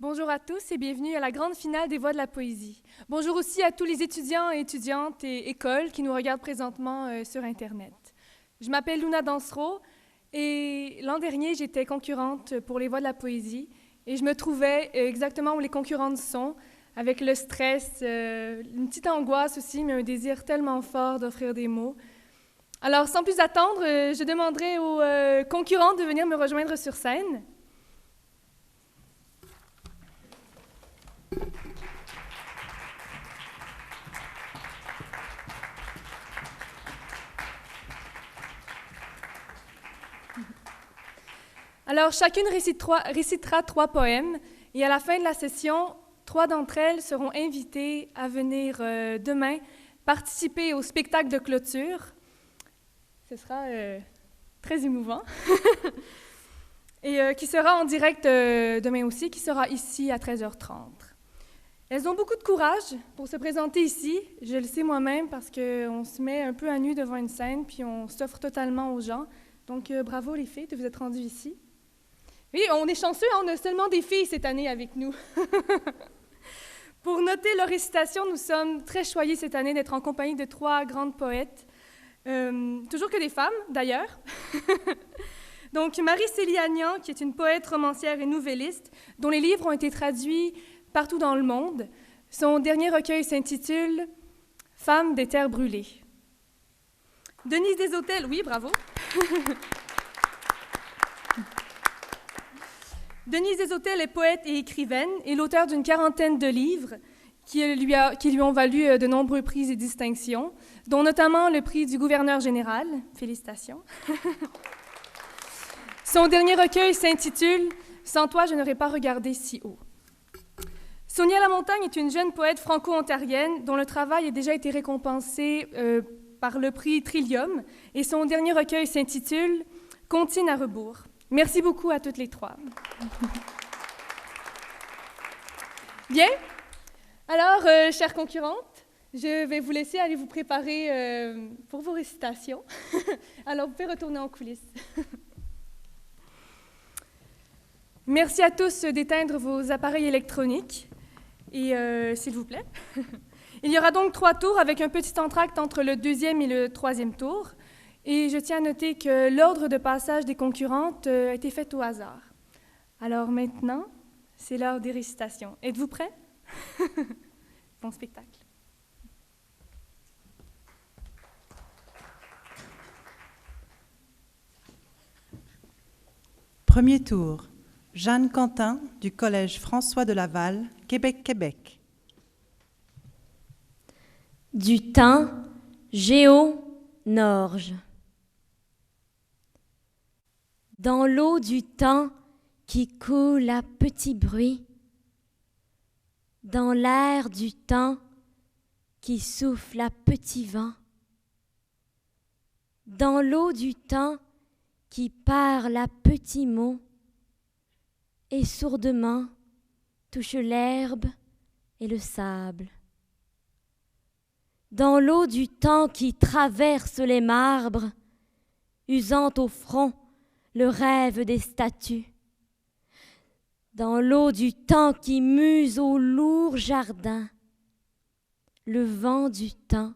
Bonjour à tous et bienvenue à la grande finale des Voix de la poésie. Bonjour aussi à tous les étudiants et étudiantes et écoles qui nous regardent présentement sur Internet. Je m'appelle Luna Dansereau et l'an dernier, j'étais concurrente pour les Voix de la poésie et je me trouvais exactement où les concurrentes sont, avec le stress, une petite angoisse aussi, mais un désir tellement fort d'offrir des mots. Alors, sans plus attendre, je demanderai aux concurrentes de venir me rejoindre sur scène. Alors, chacune récitera 3 poèmes et à la fin de la session, 3 d'entre elles seront invitées à venir demain participer au spectacle de clôture. Ce sera très émouvant. Et qui sera en direct demain aussi, qui sera ici à 13h30. Elles ont beaucoup de courage pour se présenter ici, je le sais moi-même, parce qu'on se met un peu à nu devant une scène, puis on s'offre totalement aux gens. Donc, bravo les filles de vous être rendues ici. Oui, on est chanceux, on a seulement des filles cette année avec nous. Pour noter leur récitation, nous sommes très choyés cette année d'être en compagnie de 3 grandes poètes, toujours que des femmes d'ailleurs. Donc Marie-Célie Agnan, qui est une poète romancière et nouvelliste, dont les livres ont été traduits partout dans le monde. Son dernier recueil s'intitule « Femmes des terres brûlées ». Denise Desautels, oui, bravo. Denise Desautels est poète et écrivaine et l'auteure d'une 40aine de livres qui lui ont valu de nombreux prix et distinctions, dont notamment le prix du gouverneur général. Félicitations. Son dernier recueil s'intitule « Sans toi, je n'aurais pas regardé si haut ». Sonia Lamontagne est une jeune poète franco-ontarienne dont le travail a déjà été récompensé par le prix Trillium et son dernier recueil s'intitule « Comptine à rebours ». Merci beaucoup à toutes les 3. Bien. Alors, chères concurrentes, je vais vous laisser aller vous préparer pour vos récitations. Alors, vous pouvez retourner en coulisses. Merci à tous d'éteindre vos appareils électroniques. Et s'il vous plaît. Il y aura donc 3 tours avec un petit entracte entre le 2e et le 3e tour. Et je tiens à noter que l'ordre de passage des concurrentes a été fait au hasard. Alors maintenant, c'est l'heure des récitations. Êtes-vous prêts? Bon spectacle. Premier tour. Jeanne Quentin du Collège François de Laval, Québec, Québec. Du thym, Géo-Norge. Dans l'eau du thym qui coule à petit bruit, dans l'air du thym qui souffle à petit vent, dans l'eau du thym qui parle à petits mots, et sourdement touche l'herbe et le sable. Dans l'eau du temps qui traverse les marbres, usant au front le rêve des statues. Dans l'eau du temps qui muse au lourd jardin, le vent du temps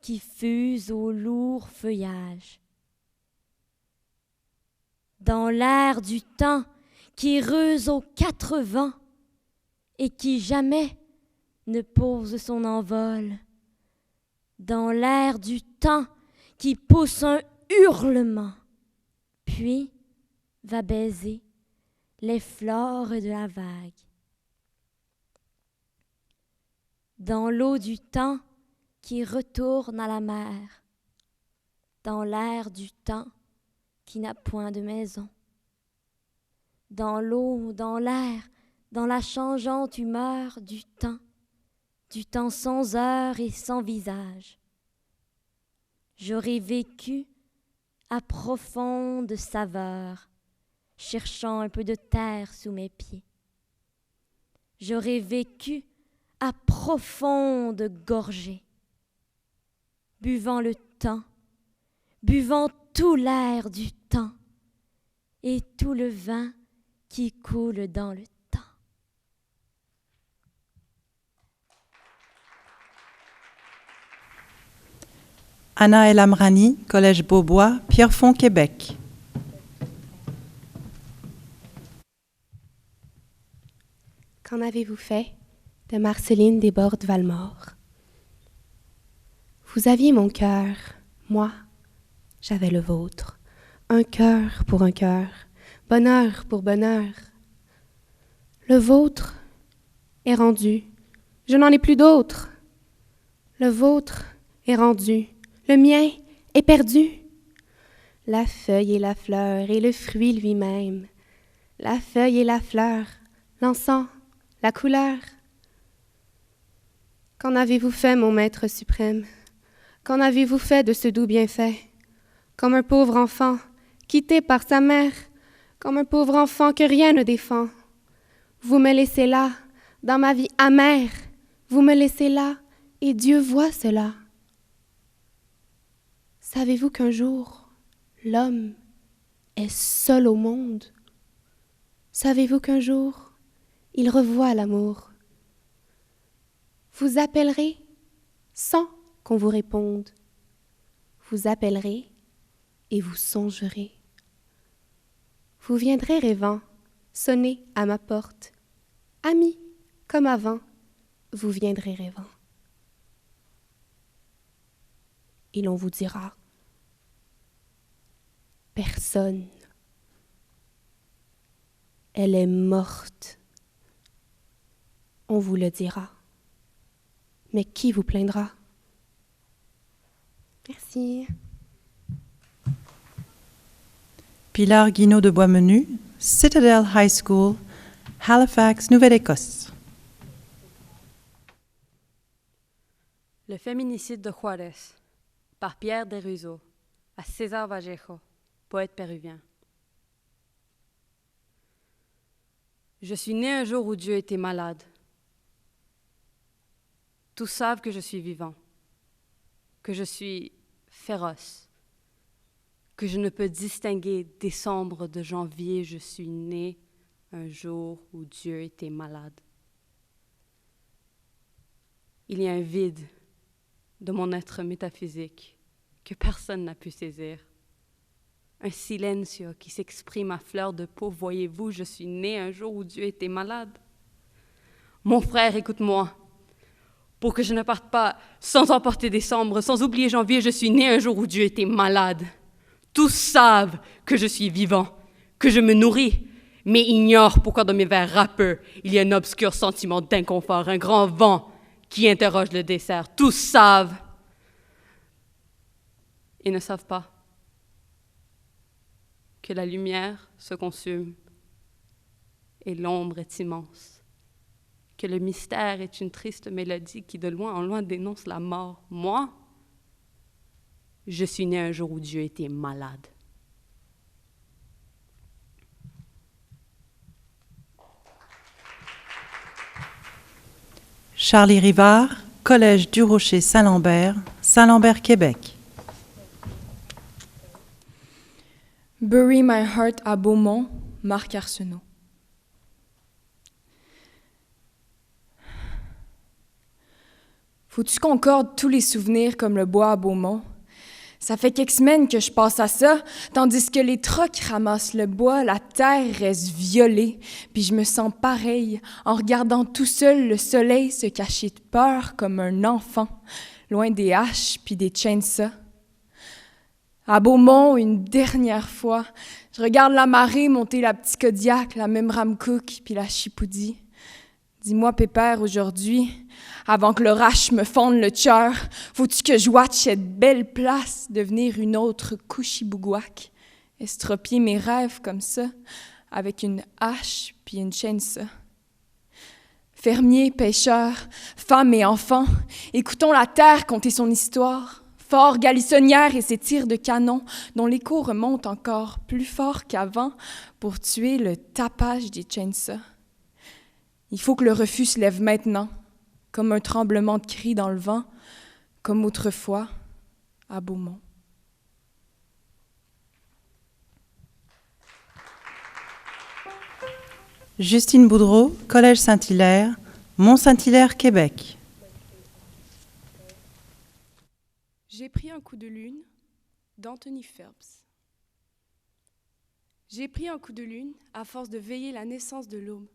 qui fuse au lourd feuillage. Dans l'air du temps qui reuse aux 4 vents et qui jamais ne pose son envol. Dans l'air du temps qui pousse un hurlement, puis va baiser les flores de la vague. Dans l'eau du temps qui retourne à la mer, dans l'air du temps qui n'a point de maison. Dans l'eau, dans l'air, dans la changeante humeur du temps sans heure et sans visage. J'aurais vécu à profonde saveur, cherchant un peu de terre sous mes pieds. J'aurais vécu à profonde gorgée, buvant le temps, buvant tout l'air du temps et tout le vin qui coule dans le temps. Anna El Amrani, Collège Beaubois, Pierrefonds, Québec. Qu'en avez-vous fait de Marceline Desbordes-Valmore? Vous aviez mon cœur, moi, j'avais le vôtre. Un cœur pour un cœur, bonheur pour bonheur. Le vôtre est rendu, je n'en ai plus d'autre. Le vôtre est rendu, le mien est perdu. La feuille et la fleur et le fruit lui-même, la feuille et la fleur, l'encens, la couleur. Qu'en avez-vous fait, mon maître suprême? Qu'en avez-vous fait de ce doux bienfait? Comme un pauvre enfant, quitté par sa mère, comme un pauvre enfant que rien ne défend. Vous me laissez là, dans ma vie amère, vous me laissez là, et Dieu voit cela. Savez-vous qu'un jour, l'homme est seul au monde? Savez-vous qu'un jour, il revoit l'amour? Vous appellerez sans qu'on vous réponde. Vous appellerez et vous songerez. Vous viendrez rêvant, sonner à ma porte. Amis, comme avant, vous viendrez rêvant. Et l'on vous dira, personne, elle est morte. On vous le dira. Mais qui vous plaindra? Merci. Pilar Guinaud de Boismenu, Citadel High School, Halifax, Nouvelle-Écosse. Le féminicide de Juárez, par Pierre Desruzeaux, à César Vallejo, poète péruvien. Je suis né un jour où Dieu était malade. Tous savent que je suis vivant, que je suis féroce, que je ne peux distinguer décembre de janvier. Je suis né un jour où Dieu était malade. Il y a un vide de mon être métaphysique que personne n'a pu saisir. Un silencio qui s'exprime à fleur de peau. Voyez-vous, je suis né un jour où Dieu était malade. Mon frère, écoute-moi. Pour que je ne parte pas sans emporter décembre, sans oublier janvier, je suis né un jour où Dieu était malade. Tous savent que je suis vivant, que je me nourris, mais ignorent pourquoi dans mes vers râpeux, il y a un obscur sentiment d'inconfort, un grand vent qui interroge le dessert. Tous savent et ne savent pas que la lumière se consume et l'ombre est immense. Que le mystère est une triste mélodie qui de loin en loin dénonce la mort. Moi, je suis né un jour où Dieu était malade. Charlie Rivard, Collège du Rocher Saint-Lambert, Saint-Lambert, Québec. Bury My Heart à Beaumont, Marc Arsenault. Faut-tu concorde tous les souvenirs comme le bois à Beaumont? Ça fait quelques semaines que je passe à ça, tandis que les trocs ramassent le bois, la terre reste violée, puis je me sens pareil en regardant tout seul le soleil se cacher de peur comme un enfant, loin des haches puis des chainsaws. À Beaumont, une dernière fois, je regarde la marée monter la petite Kodiak, la même Ramcook puis la Chipoudi. Dis-moi, Pépère, aujourd'hui, avant que l'orage me fonde le cœur, faut-tu que je watch cette belle place devenir une autre Couchibougouac, estropier mes rêves comme ça, avec une hache puis une chainsaw. Fermiers, pêcheurs, femmes et enfants, écoutons la terre conter son histoire. Fort galissonnière et ses tirs de canon, dont l'écho remonte encore plus fort qu'avant pour tuer le tapage des chainsaws. Il faut que le refus se lève maintenant, comme un tremblement de cris dans le vent, comme autrefois à Beaumont. Justine Boudreau, Collège Saint-Hilaire, Mont-Saint-Hilaire, Québec. J'ai pris un coup de lune d'Anthony Phelps. J'ai pris un coup de lune à force de veiller la naissance de l'aube.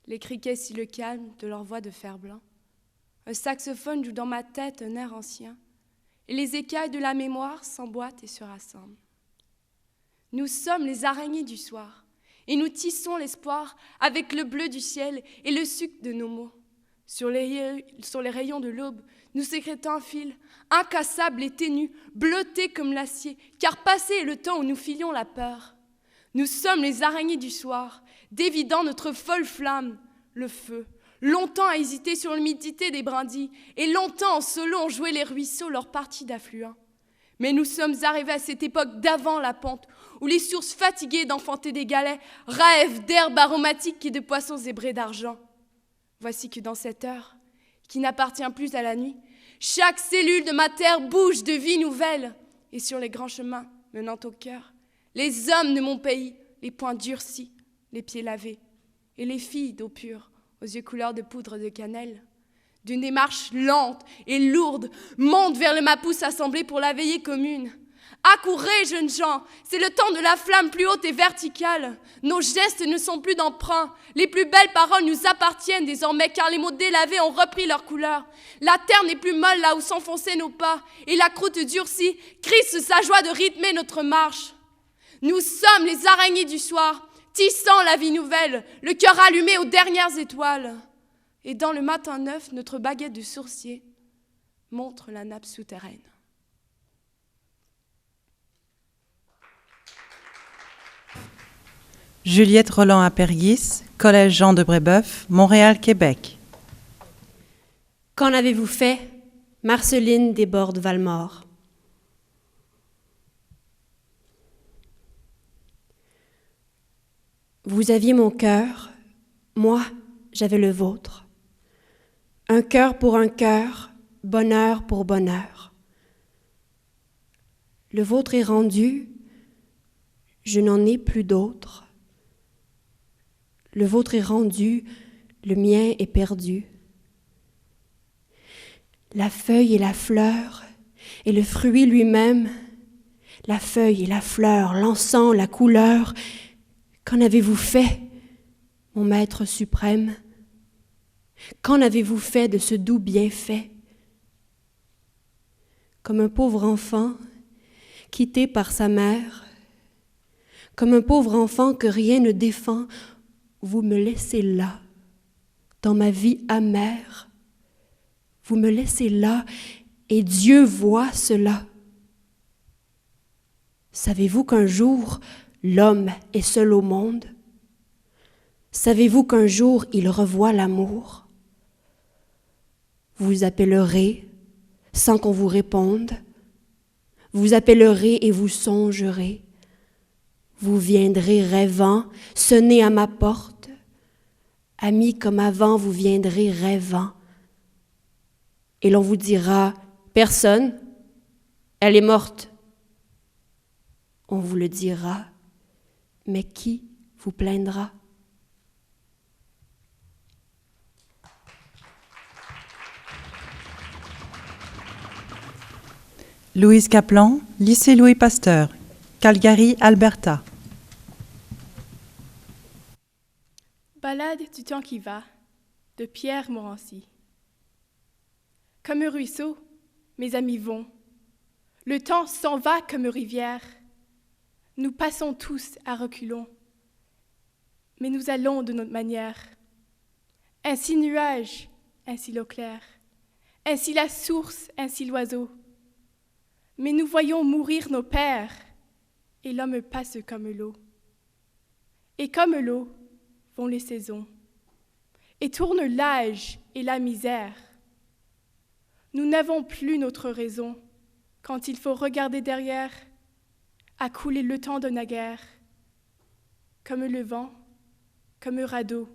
Les criquets si le calme de leur voix de fer blanc. Un saxophone joue dans ma tête un air ancien, et les écailles de la mémoire s'emboîtent et se rassemblent. Nous sommes les araignées du soir, et nous tissons l'espoir avec le bleu du ciel et le sucre de nos mots. Sur les rayons de l'aube, nous sécrétons un fil, incassable et ténu, bleuté comme l'acier, car passé est le temps où nous filions la peur. Nous sommes les araignées du soir, dévidant notre folle flamme, le feu. Longtemps à hésiter sur l'humidité des brindilles, et longtemps en solo ont joué les ruisseaux leur partie d'affluents. Mais nous sommes arrivés à cette époque d'avant la pente, où les sources fatiguées d'enfanter des galets rêvent d'herbes aromatiques et de poissons zébrés d'argent. Voici que dans cette heure, qui n'appartient plus à la nuit, chaque cellule de ma terre bouge de vie nouvelle, et sur les grands chemins menant au cœur, les hommes de mon pays, les poings durcis, les pieds lavés, et les filles d'eau pure, aux yeux couleur de poudre de cannelle, d'une démarche lente et lourde, montent vers le Mapousse assemblé pour la veillée commune. Accourez, jeunes gens, c'est le temps de la flamme plus haute et verticale. Nos gestes ne sont plus d'emprunt. Les plus belles paroles nous appartiennent désormais, car les mots délavés ont repris leur couleur. La terre n'est plus molle là où s'enfonçaient nos pas, et la croûte durcie crisse sa joie de rythmer notre marche. Nous sommes les araignées du soir, tissant la vie nouvelle, le cœur allumé aux dernières étoiles. Et dans le matin neuf, notre baguette de sourcier montre la nappe souterraine. Juliette Roland à Perguis, Collège Jean de Brébeuf, Montréal, Québec. Qu'en avez-vous fait, Marceline Desbordes-Valmore? Vous aviez mon cœur, moi j'avais le vôtre. Un cœur pour un cœur, bonheur pour bonheur. Le vôtre est rendu, je n'en ai plus d'autre. Le vôtre est rendu, le mien est perdu. La feuille et la fleur, et le fruit lui-même, la feuille et la fleur, l'encens, la couleur, qu'en avez-vous fait, mon maître suprême? Qu'en avez-vous fait de ce doux bienfait? Comme un pauvre enfant, quitté par sa mère, comme un pauvre enfant que rien ne défend, vous me laissez là, dans ma vie amère. Vous me laissez là, et Dieu voit cela. Savez-vous qu'un jour, l'homme est seul au monde? Savez-vous qu'un jour, il revoit l'amour? Vous appellerez sans qu'on vous réponde. Vous appellerez et vous songerez. Vous viendrez rêvant, sonnez à ma porte. Amis comme avant, vous viendrez rêvant. Et l'on vous dira, personne, elle est morte. On vous le dira, mais qui vous plaindra? Louise Kaplan, lycée Louis Pasteur, Calgary, Alberta. Ballade du temps qui va, de Pierre Morancy. Comme un ruisseau, mes amis vont. Le temps s'en va comme une rivière. Nous passons tous à reculons, mais nous allons de notre manière. Ainsi nuage, ainsi l'eau claire, ainsi la source, ainsi l'oiseau. Mais nous voyons mourir nos pères, et l'homme passe comme l'eau. Et comme l'eau vont les saisons, et tourne l'âge et la misère. Nous n'avons plus notre raison, quand il faut regarder derrière, à couler le temps de naguère. Comme le vent, comme un radeau,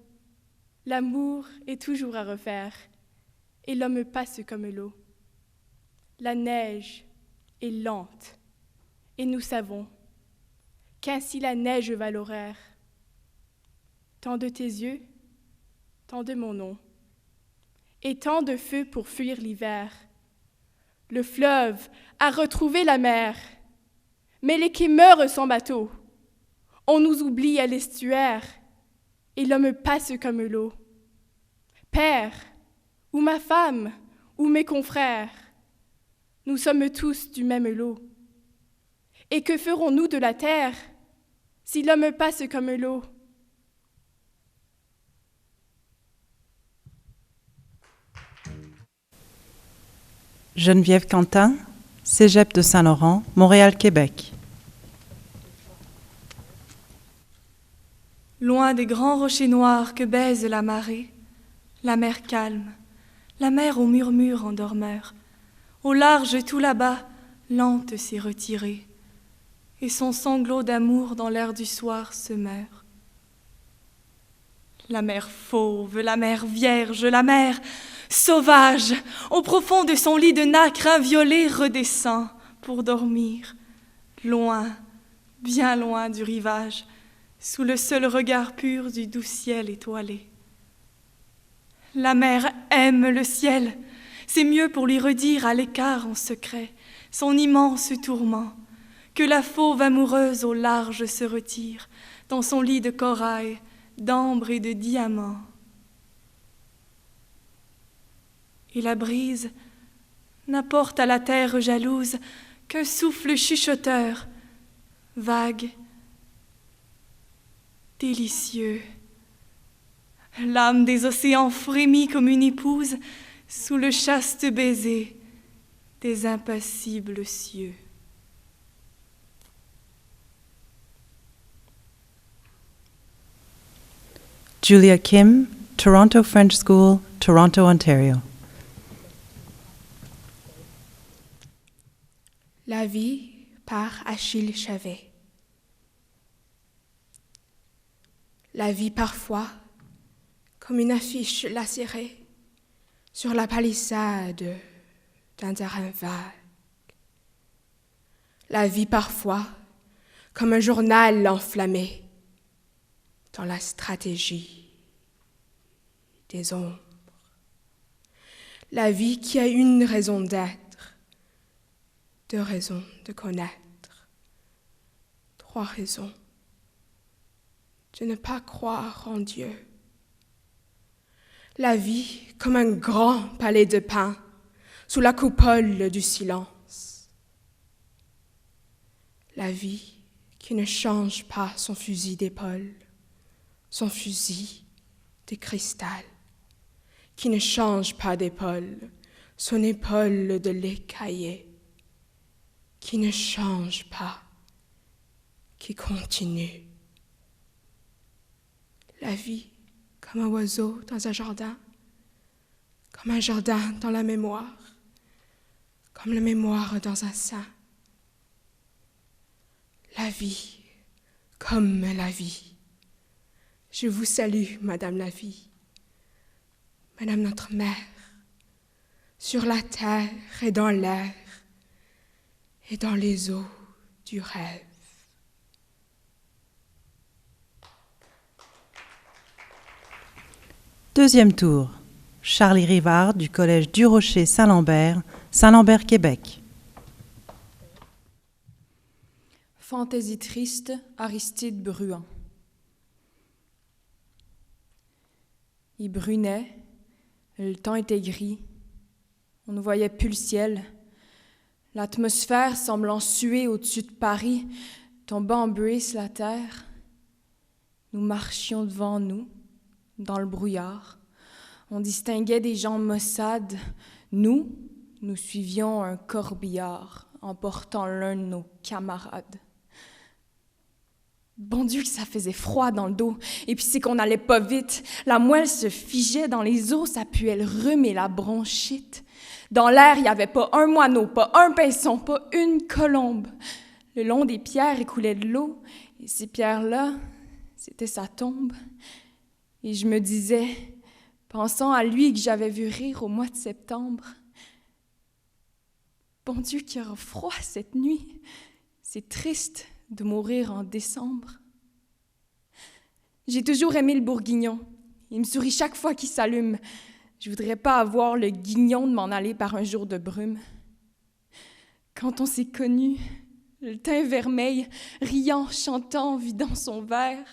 l'amour est toujours à refaire, et l'homme passe comme l'eau. La neige est lente, et nous savons qu'ainsi la neige va l'horaire. Tant de tes yeux, tant de mon nom, et tant de feu pour fuir l'hiver. Le fleuve a retrouvé la mer, mais les quais meurent sans bateau. On nous oublie à l'estuaire, et l'homme passe comme l'eau. Père, ou ma femme, ou mes confrères, nous sommes tous du même lot. Et que ferons-nous de la terre si l'homme passe comme l'eau? Geneviève Quentin, Cégep de Saint-Laurent, Montréal, Québec. Loin des grands rochers noirs que baise la marée, la mer calme, la mer au murmure en dormeur, au large tout là-bas, lente s'est retirée, et son sanglot d'amour dans l'air du soir se meurt. La mer fauve, la mer vierge, la mer sauvage, au profond de son lit de nacre inviolé redescend pour dormir, loin, bien loin du rivage, sous le seul regard pur du doux ciel étoilé. La mer aime le ciel, c'est mieux pour lui redire à l'écart en secret son immense tourment, que la fauve amoureuse au large se retire dans son lit de corail, d'ambre et de diamants. Et la brise n'apporte à la terre jalouse qu'un souffle chuchoteur, vague, délicieux. L'âme des océans frémit comme une épouse sous le chaste baiser des impassibles cieux. Julia Kim, Toronto French School, Toronto, Ontario. La vie par Achille Chavet. La vie parfois, comme une affiche lacérée sur la palissade d'un terrain vague. La vie parfois, comme un journal enflammé dans la stratégie des ombres. La vie qui a une raison d'être, deux raisons de connaître, trois raisons de ne pas croire en Dieu. La vie comme un grand palais de pin sous la coupole du silence. La vie qui ne change pas son fusil d'épaule, son fusil de cristal, qui ne change pas d'épaule, son épaule de l'écaillé, qui ne change pas, qui continue. La vie comme un oiseau dans un jardin dans la mémoire, comme la mémoire dans un sein. La vie comme la vie. Je vous salue, Madame la vie, Madame notre mère, sur la terre et dans l'air et dans les eaux du rêve. Deuxième tour. Charlie Rivard du Collège du Rocher Saint-Lambert, Saint-Lambert, Québec. Fantaisie triste, Aristide Bruant. Il brunait, le temps était gris, on ne voyait plus le ciel. L'atmosphère semblant suer au-dessus de Paris, tombant en buée sur la terre. Nous marchions devant nous, dans le brouillard. On distinguait des gens maussades. Nous suivions un corbillard, emportant l'un de nos camarades. Bon Dieu que ça faisait froid dans le dos, et puis c'est qu'on n'allait pas vite. La moelle se figeait dans les os, ça puait le rhume et la bronchite. Dans l'air, il n'y avait pas un moineau, pas un pinson, pas une colombe. Le long des pierres écoulait de l'eau, et ces pierres-là, c'était sa tombe. Et je me disais, pensant à lui que j'avais vu rire au mois de septembre, bon Dieu qu'il y aura froid cette nuit, c'est triste de mourir en décembre. J'ai toujours aimé le bourguignon, il me sourit chaque fois qu'il s'allume. Je voudrais pas avoir le guignon de m'en aller par un jour de brume. quand on s'est connus, le teint vermeil, riant, chantant, vidant son verre.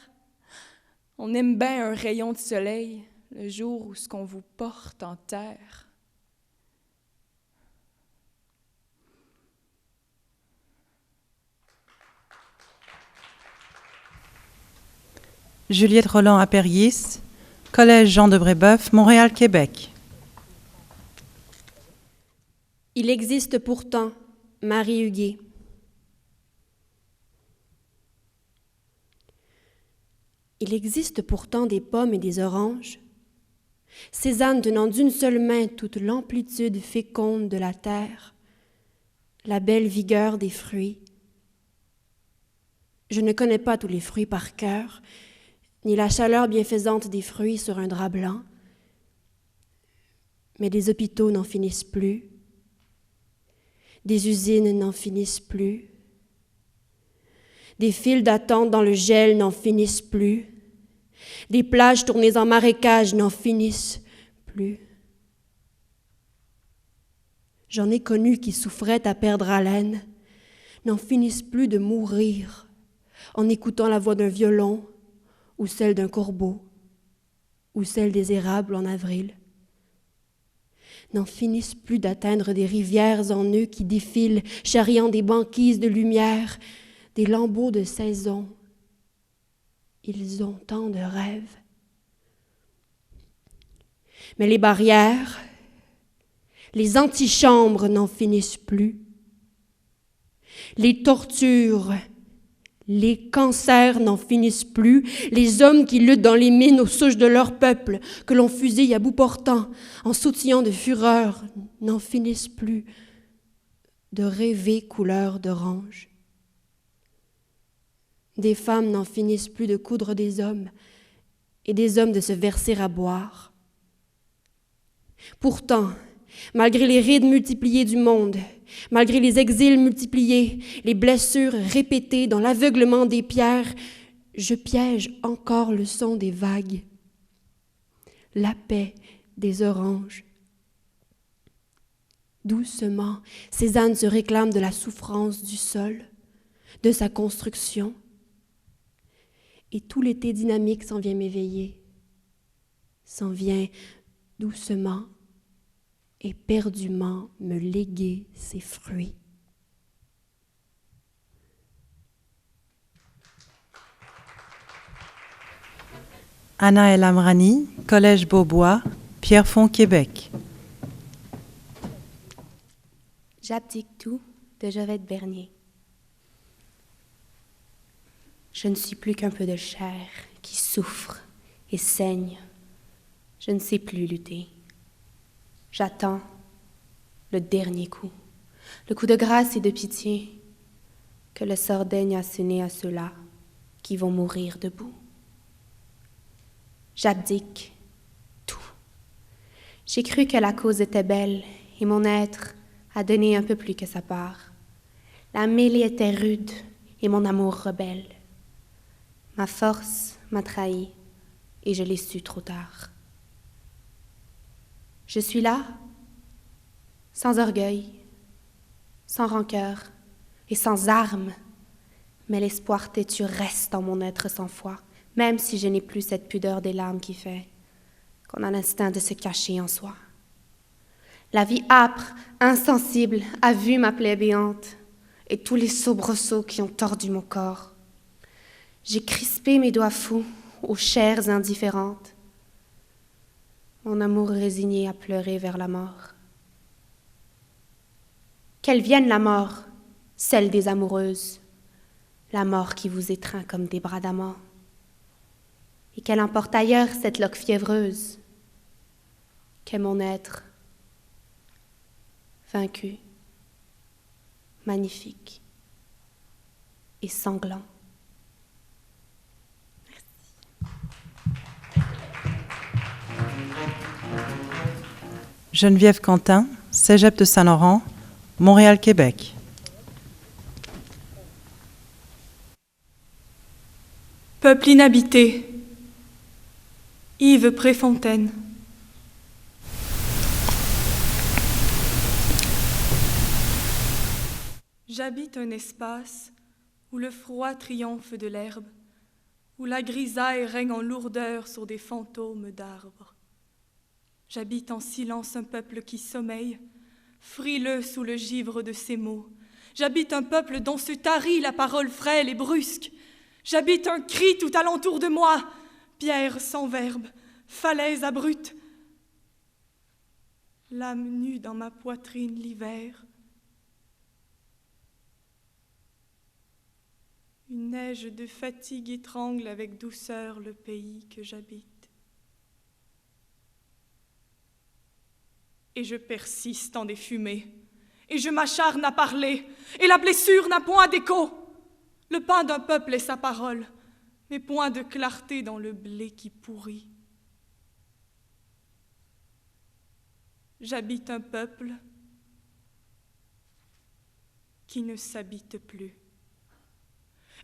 On aime bien un rayon de soleil, le jour où ce qu'on vous porte en terre. Juliette Roland Apergis, Collège Jean de Brébeuf, Montréal, Québec. Il existe pourtant, Marie Huguet. Il existe pourtant des pommes et des oranges, Cézanne tenant d'une seule main toute l'amplitude féconde de la terre, la belle vigueur des fruits. Je ne connais pas tous les fruits par cœur, ni la chaleur bienfaisante des fruits sur un drap blanc, mais des hôpitaux n'en finissent plus, des usines n'en finissent plus, des files d'attente dans le gel n'en finissent plus, des plages tournées en marécage n'en finissent plus. J'en ai connu qui souffraient à perdre haleine, n'en finissent plus de mourir en écoutant la voix d'un violon ou celle d'un corbeau ou celle des érables en avril. N'en finissent plus d'atteindre des rivières en nœuds qui défilent, charriant des banquises de lumière, des lambeaux de saison. Ils ont tant de rêves. Mais les barrières, les antichambres n'en finissent plus. Les tortures, les cancers n'en finissent plus. Les hommes qui luttent dans les mines aux souches de leur peuple, que l'on fusille à bout portant, en sautillant de fureur, n'en finissent plus de rêver couleur d'orange. Des femmes n'en finissent plus de coudre des hommes, et des hommes de se verser à boire. Pourtant, malgré les rides multipliées du monde, malgré les exils multipliés, les blessures répétées dans l'aveuglement des pierres, je piège encore le son des vagues, la paix des oranges. Doucement, Cézanne se réclame de la souffrance du sol, de sa construction, et tout l'été dynamique s'en vient m'éveiller, s'en vient doucement, éperdument me léguer ses fruits. Anna El Amrani, Collège Beaubois, Pierrefonds, Québec. J'abdique tout de Jovette Bernier. Je ne suis plus qu'un peu de chair qui souffre et saigne. Je ne sais plus lutter. J'attends le dernier coup, le coup de grâce et de pitié que le sort daigne asséner à ceux-là qui vont mourir debout. J'abdique tout. J'ai cru que la cause était belle et mon être a donné un peu plus que sa part. La mêlée était rude et mon amour rebelle. Ma force m'a trahi et je l'ai su trop tard. Je suis là, sans orgueil, sans rancœur et sans armes, mais l'espoir têtu reste en mon être sans foi, même si je n'ai plus cette pudeur des larmes qui fait qu'on a l'instinct de se cacher en soi. La vie âpre, insensible, a vu ma plaie béante et tous les soubresauts qui ont tordu mon corps. J'ai crispé mes doigts fous aux chairs indifférentes, mon amour résigné à pleurer vers la mort. Qu'elle vienne la mort, celle des amoureuses, la mort qui vous étreint comme des bras d'amant, et qu'elle emporte ailleurs cette loque fiévreuse, qu'est mon être, vaincu, magnifique et sanglant. Geneviève Quentin, Cégep de Saint-Laurent, Montréal, Québec. Peuple inhabité, Yves Préfontaine. J'habite un espace où le froid triomphe de l'herbe, où la grisaille règne en lourdeur sur des fantômes d'arbres. J'habite en silence un peuple qui sommeille, frileux sous le givre de ses mots. J'habite un peuple dont se tarit la parole frêle et brusque. J'habite un cri tout alentour de moi, pierre sans verbe, falaise abrupte. L'âme nue dans ma poitrine l'hiver. Une neige de fatigue étrangle avec douceur le pays que j'habite. Et je persiste en des fumées, et je m'acharne à parler, et la blessure n'a point d'écho. Le pain d'un peuple est sa parole, mais point de clarté dans le blé qui pourrit. J'habite un peuple qui ne s'habite plus.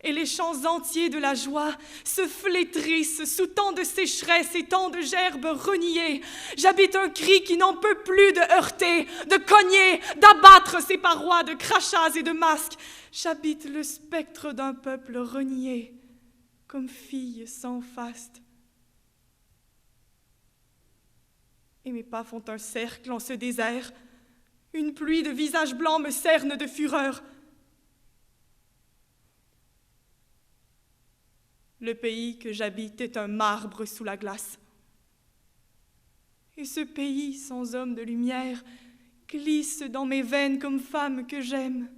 Et les champs entiers de la joie se flétrissent sous tant de sécheresse et tant de gerbes reniées. J'habite un cri qui n'en peut plus de heurter, de cogner, d'abattre ses parois de crachats et de masques. J'habite le spectre d'un peuple renié, comme fille sans faste. Et mes pas font un cercle en ce désert. Une pluie de visages blancs me cerne de fureur. Le pays que j'habite est un marbre sous la glace. Et ce pays sans homme de lumière glisse dans mes veines comme femme que j'aime.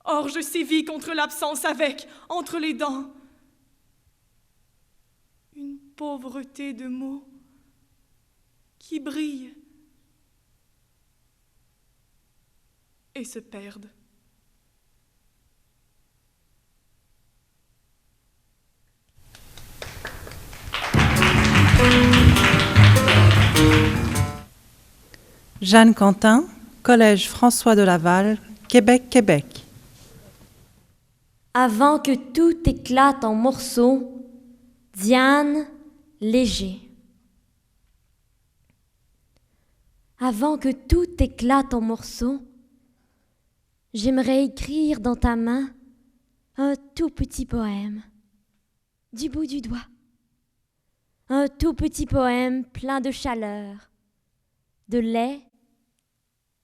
Or je sévis contre l'absence avec, entre les dents, une pauvreté de mots qui brillent et se perdent. Jeanne Quentin, Collège François de Laval, Québec, Québec. Avant que tout éclate en morceaux, Diane Léger. Avant que tout éclate en morceaux, j'aimerais écrire dans ta main un tout petit poème, du bout du doigt. Un tout petit poème plein de chaleur, de lait,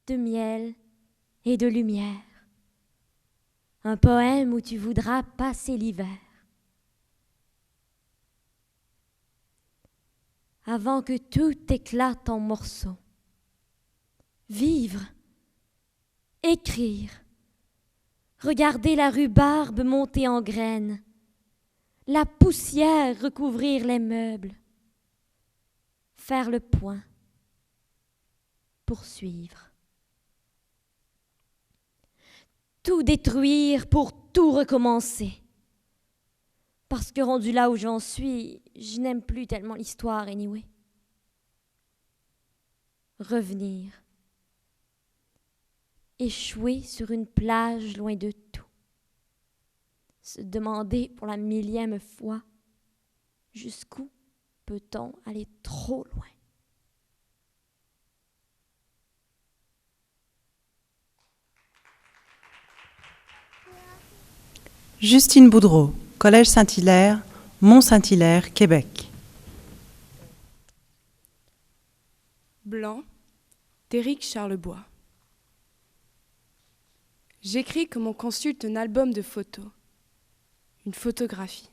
de miel et de lumière. Un poème où tu voudras passer l'hiver. Avant que tout éclate en morceaux. Vivre, écrire, regarder la rhubarbe monter en graines, la poussière recouvrir les meubles, faire le point, poursuivre. Tout détruire pour tout recommencer. Parce que rendu là où j'en suis, je n'aime plus tellement l'histoire anyway. Revenir. Échouer sur une plage loin de tout. Se demander pour la millième fois jusqu'où peut-on aller trop loin. Justine Boudreau, Collège Saint-Hilaire, Mont-Saint-Hilaire, Québec. Blanc, d'Éric Charlebois. J'écris comme on consulte un album de photos, une photographie.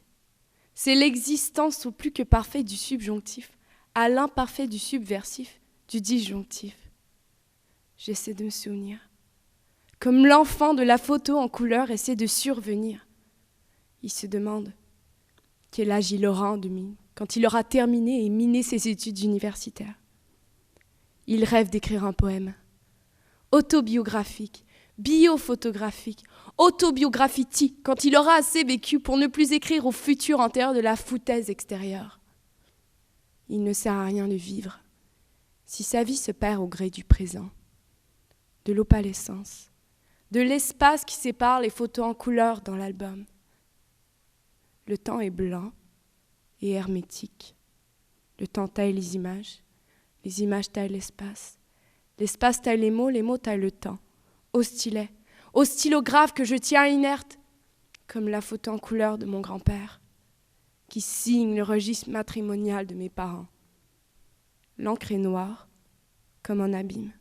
C'est l'existence au plus que parfait du subjonctif, à l'imparfait du subversif, du disjonctif. J'essaie de me souvenir. Comme l'enfant de la photo en couleur essaie de survenir. Il se demande quel âge il aura en 2000, quand il aura terminé et miné ses études universitaires. Il rêve d'écrire un poème autobiographique, biophotographique, autobiographie, quand il aura assez vécu pour ne plus écrire au futur antérieur de la foutaise extérieure. Il ne sert à rien de vivre si sa vie se perd au gré du présent, de l'opalescence, de l'espace qui sépare les photos en couleur dans l'album. Le temps est blanc et hermétique. Le temps taille les images taillent l'espace taille les mots taillent le temps. Au stylet, au stylographe que je tiens inerte, comme la photo en couleur de mon grand-père, qui signe le registre matrimonial de mes parents. L'encre est noire, comme un abîme.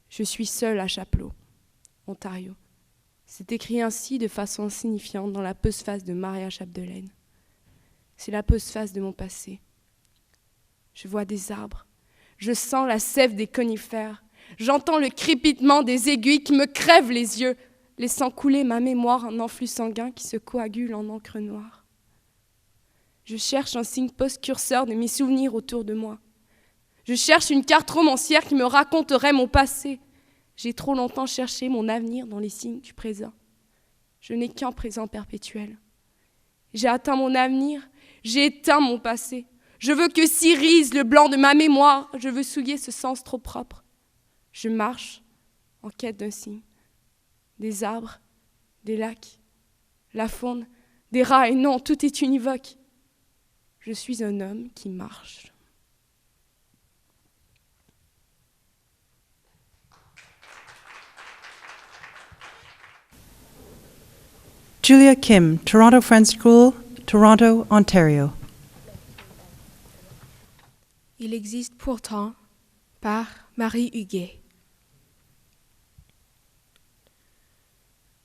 Je suis seule à Chapleau, Ontario. C'est écrit ainsi de façon insignifiante dans la postface de Maria Chapdelaine. C'est la postface de mon passé. Je vois des arbres, je sens la sève des conifères, j'entends le crépitement des aiguilles qui me crèvent les yeux, laissant couler ma mémoire en enflux sanguin qui se coagule en encre noire. Je cherche un signe post-curseur de mes souvenirs autour de moi. Je cherche une carte romancière qui me raconterait mon passé. J'ai trop longtemps cherché mon avenir dans les signes du présent. Je n'ai qu'un présent perpétuel. J'ai atteint mon avenir, j'ai éteint mon passé. Je veux que s'irise le blanc de ma mémoire. Je veux souiller ce sens trop propre. Je marche en quête d'un signe. Des arbres, des lacs, la faune, des rats, et non, tout est univoque. Je suis un homme qui marche. Julia Kim, Toronto Friends School, Toronto, Ontario. Il existe pourtant, par Marie Huguet.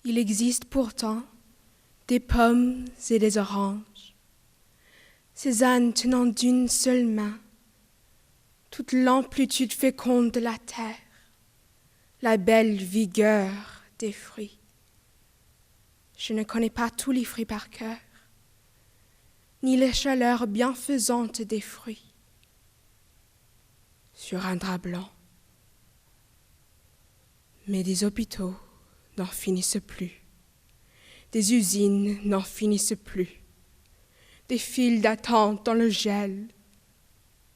Il existe pourtant des pommes et des oranges, ces ânes tenant d'une seule main toute l'amplitude féconde de la terre, la belle vigueur des fruits. Je ne connais pas tous les fruits par cœur, ni les chaleurs bienfaisantes des fruits. Sur un drap blanc, mais des hôpitaux n'en finissent plus, des usines n'en finissent plus, des files d'attente dans le gel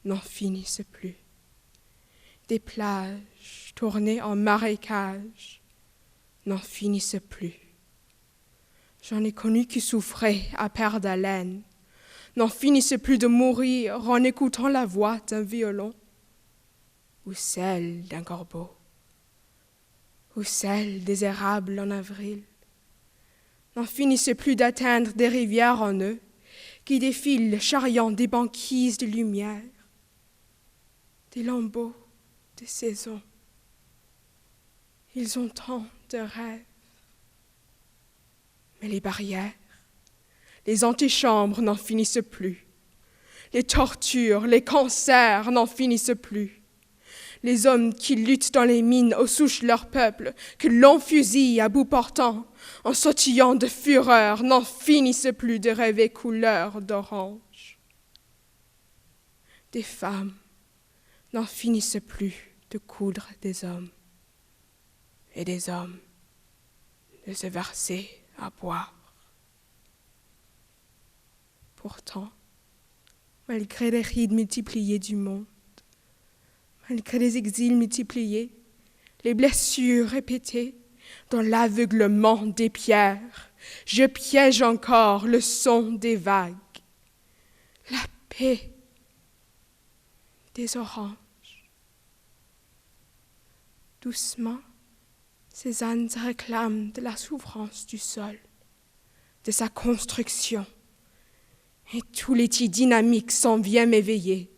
n'en finissent plus, des plages tournées en marécage n'en finissent plus. J'en ai connu qui souffraient à perte d'haleine, n'en finissaient plus de mourir en écoutant la voix d'un violon, ou celle d'un corbeau, ou celle des érables en avril, n'en finissaient plus d'atteindre des rivières en eux, qui défilent charriant des banquises de lumière, des lambeaux de saison. Ils ont tant de rêves. Mais les barrières, les antichambres n'en finissent plus. Les tortures, les cancers n'en finissent plus. Les hommes qui luttent dans les mines aux souches de leur peuple, que l'on fusille à bout portant, en sautillant de fureur, n'en finissent plus de rêver couleur d'orange. Des femmes n'en finissent plus de coudre des hommes, et des hommes de se verser à boire. Pourtant, malgré les rides multipliées du monde, malgré les exils multipliés, les blessures répétées, dans l'aveuglement des pierres, je piège encore le son des vagues, la paix des oranges. Doucement, ces ânes réclament de la souffrance du sol, de sa construction, et tout l'éti dynamique s'en vient m'éveiller,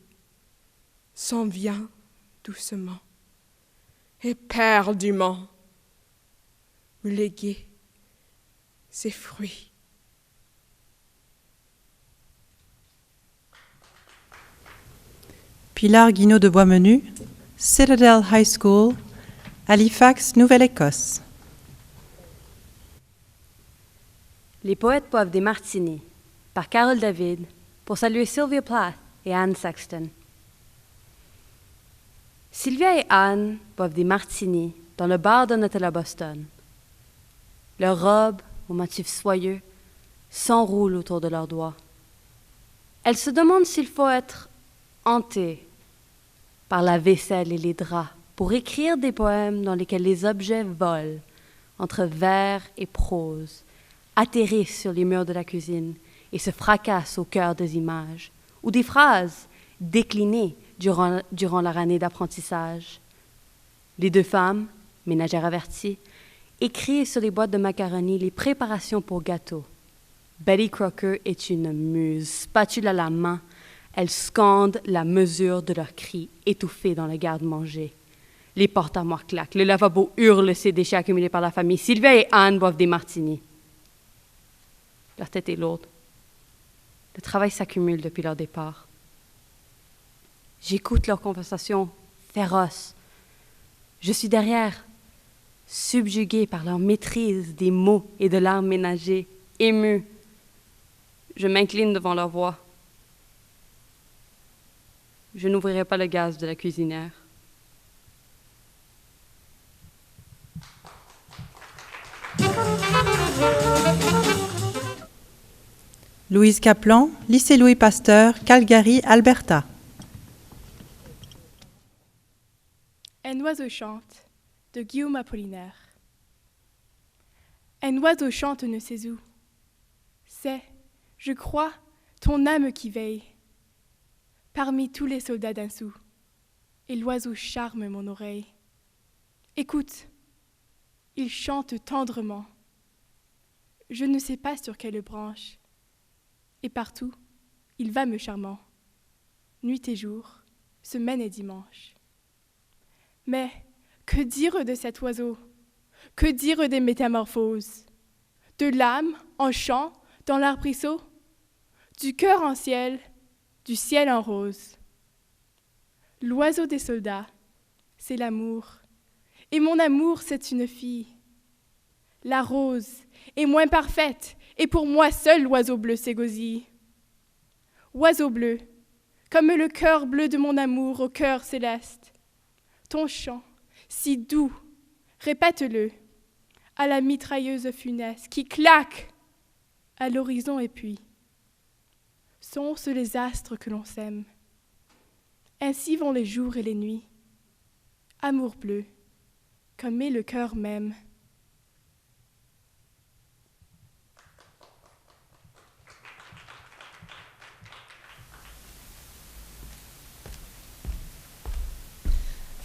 s'en vient doucement, éperdument, me léguer ses fruits. Pilar Guinaud de Boismenu, Citadel High School, Halifax, Nouvelle-Écosse. Les poètes boivent des martinis, par Carol David, pour saluer Sylvia Plath et Anne Sexton. Sylvia et Anne boivent des martinis dans le bar d'un hôtel à Boston. Leurs robes, aux motifs soyeux, s'enroulent autour de leurs doigts. Elles se demandent s'il faut être hantées par la vaisselle et les draps pour écrire des poèmes dans lesquels les objets volent entre vers et prose, atterrissent sur les murs de la cuisine et se fracassent au cœur des images, ou des phrases déclinées durant leur année d'apprentissage. Les deux femmes, ménagères averties, écrit sur les boîtes de macaroni les préparations pour gâteaux. Betty Crocker est une muse, spatule à la main. Elle scande la mesure de leurs cris étouffés dans le garde-manger. Les porte-armoires claquent, le lavabo hurle ses déchets accumulés par la famille. Sylvia et Anne boivent des martinis. Leur tête est lourde. Le travail s'accumule depuis leur départ. J'écoute leurs conversations féroces. Je suis derrière, subjuguée par leur maîtrise des mots et de l'art ménager, émue. Je m'incline devant leur voix. Je n'ouvrirai pas le gaz de la cuisinière. Louise Kaplan, lycée Louis Pasteur, Calgary, Alberta. Un oiseau chante, de Guillaume Apollinaire. Un oiseau chante ne sais où. C'est, je crois, ton âme qui veille. Parmi tous les soldats d'un sou, et l'oiseau charme mon oreille. Écoute, il chante tendrement. Je ne sais pas sur quelle branche, et partout, il va me charmant. Nuit et jour, semaine et dimanche. Mais que dire de cet oiseau? Que dire des métamorphoses? De l'âme en chant dans l'arbrisseau? Du cœur en ciel, du ciel en rose. L'oiseau des soldats, c'est l'amour. Et mon amour, c'est une fille. La rose est moins parfaite, et pour moi seul l'oiseau bleu s'égosille. Oiseau bleu, comme le cœur bleu de mon amour au cœur céleste. Ton chant, si doux, répète-le, à la mitrailleuse funeste qui claque à l'horizon et puis sont-ce les astres que l'on sème. Ainsi vont les jours et les nuits. Amour bleu, comme est le cœur même.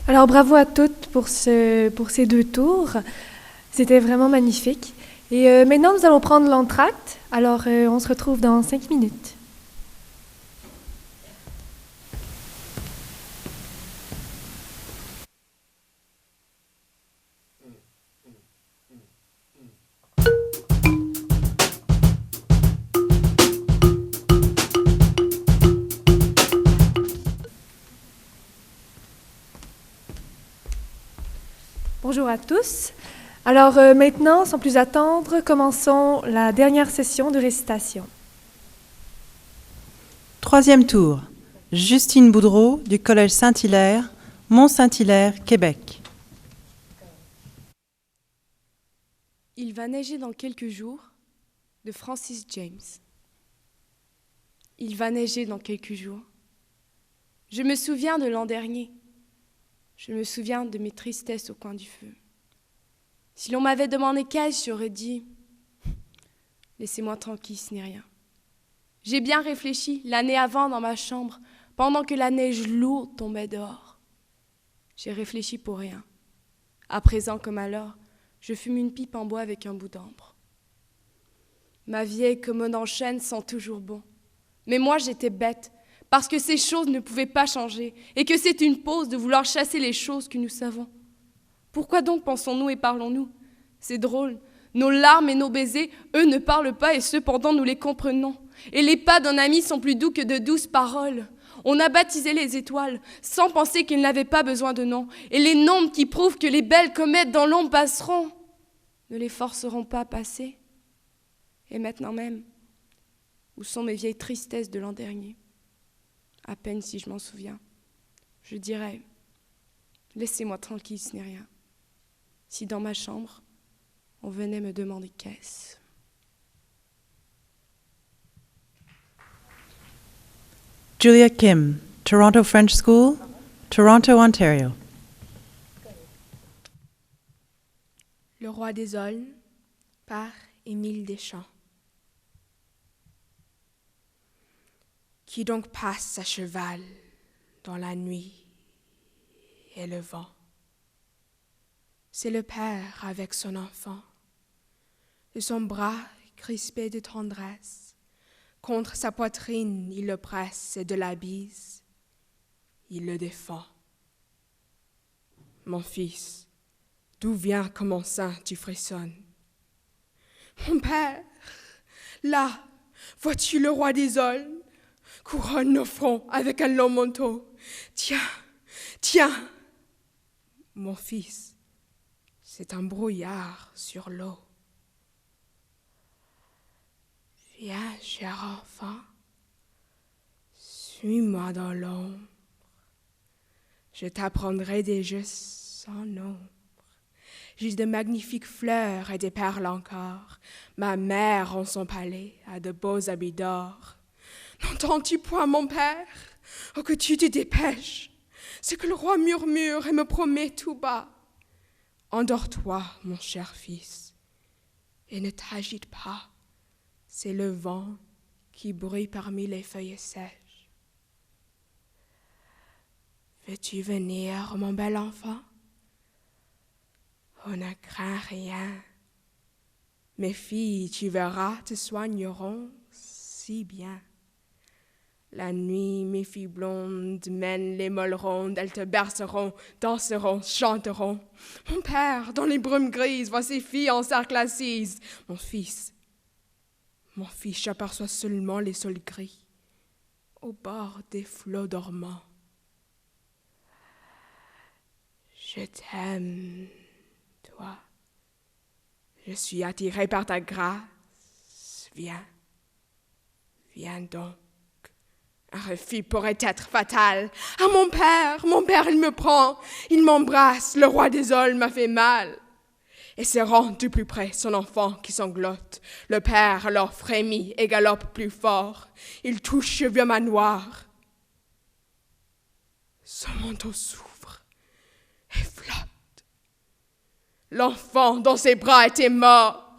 Alors bravo à toutes pour ces 2 tours. C'était vraiment magnifique. Et maintenant, nous allons prendre l'entracte. Alors, on se retrouve dans 5 minutes. Bonjour à tous. Alors maintenant, sans plus attendre, commençons la dernière session de récitation. 3e tour. Justine Boudreau du Collège Saint-Hilaire, Mont-Saint-Hilaire, Québec. Il va neiger dans quelques jours, de Francis James. Il va neiger dans quelques jours. Je me souviens de l'an dernier. Je me souviens de mes tristesses au coin du feu. Si l'on m'avait demandé qu'est-ce, j'aurais dit « Laissez-moi tranquille, ce n'est rien ». J'ai bien réfléchi l'année avant dans ma chambre, pendant que la neige lourde tombait dehors. J'ai réfléchi pour rien. À présent comme alors, je fume une pipe en bois avec un bout d'ambre. Ma vieille commode en chêne sent toujours bon. Mais moi, j'étais bête, parce que ces choses ne pouvaient pas changer, et que c'est une pose de vouloir chasser les choses que nous savons. Pourquoi donc pensons-nous et parlons-nous? C'est drôle, nos larmes et nos baisers, eux ne parlent pas, et cependant nous les comprenons. Et les pas d'un ami sont plus doux que de douces paroles. On a baptisé les étoiles, sans penser qu'ils n'avaient pas besoin de nom, et les nombres qui prouvent que les belles comètes dans l'ombre passeront, ne les forceront pas à passer. Et maintenant même, où sont mes vieilles tristesses de l'an dernier? À peine si je m'en souviens. Je dirais, laissez-moi tranquille, ce n'est rien. Si dans ma chambre, on venait me demander qu'est-ce. Julia Kim, Toronto French School, Toronto, Ontario. Le roi des aulnes, par Émile Deschamps. Qui donc passe à cheval dans la nuit et le vent? C'est le père avec son enfant. De son bras crispé de tendresse, contre sa poitrine il le presse et de la bise, il le défend. Mon fils, d'où vient que mon sein tu frissonnes? Mon père, là, vois-tu le roi des aulnes, couronne nos fronts avec un long manteau. Tiens, tiens, mon fils, c'est un brouillard sur l'eau. Viens, cher enfant, suis-moi dans l'ombre. Je t'apprendrai des jeux sans nombre. J'ai de magnifiques fleurs et des perles encore. Ma mère en son palais a de beaux habits d'or. N'entends-tu point, mon père? Oh, que tu te dépêches! C'est que le roi murmure et me promet tout bas. Endors-toi, mon cher fils, et ne t'agite pas. C'est le vent qui bruit parmi les feuilles sèches. Veux-tu venir, mon bel enfant? On ne craint rien. Mes filles, tu verras, te soigneront si bien. La nuit, mes filles blondes mènent les molles rondes, elles te berceront, danseront, chanteront. Mon père, dans les brumes grises, voit ses filles en cercle assises. Mon fils, j'aperçois seulement les sols gris, au bord des flots dormants. Je t'aime, toi. Je suis attiré par ta grâce. Viens, viens donc. Un refus pourrait être fatal. Ah, mon père, il me prend, il m'embrasse, le roi des aulnes m'a fait mal. Et serrant du plus près son enfant qui sanglote, le père alors frémit et galope plus fort. Il touche vieux manoir. Son manteau s'ouvre et flotte. L'enfant dans ses bras était mort.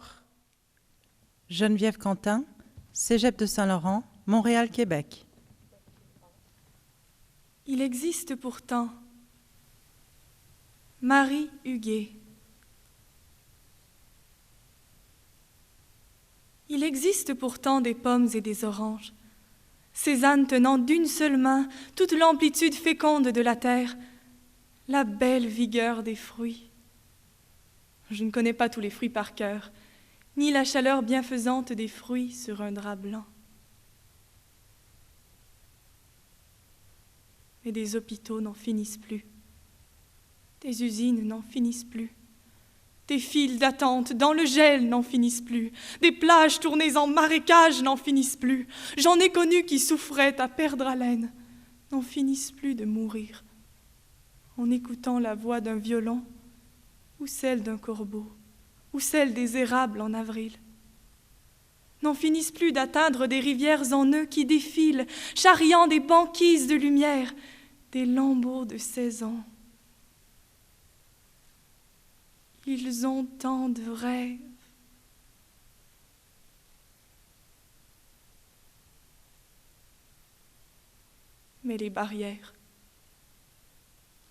Geneviève Quentin, Cégep de Saint-Laurent, Montréal, Québec. Il existe pourtant Marie Huguet. Il existe pourtant des pommes et des oranges, Cézanne tenant d'une seule main toute l'amplitude féconde de la terre, la belle vigueur des fruits. Je ne connais pas tous les fruits par cœur, ni la chaleur bienfaisante des fruits sur un drap blanc. Mais des hôpitaux n'en finissent plus, des usines n'en finissent plus, des files d'attente dans le gel n'en finissent plus, des plages tournées en marécages n'en finissent plus. J'en ai connu qui souffraient à perdre haleine, n'en finissent plus de mourir, en écoutant la voix d'un violon, ou celle d'un corbeau, ou celle des érables en avril. N'en finissent plus d'atteindre des rivières en nœuds qui défilent, charriant des banquises de lumière, des lambeaux de 16 ans. Ils ont tant de rêves. Mais les barrières,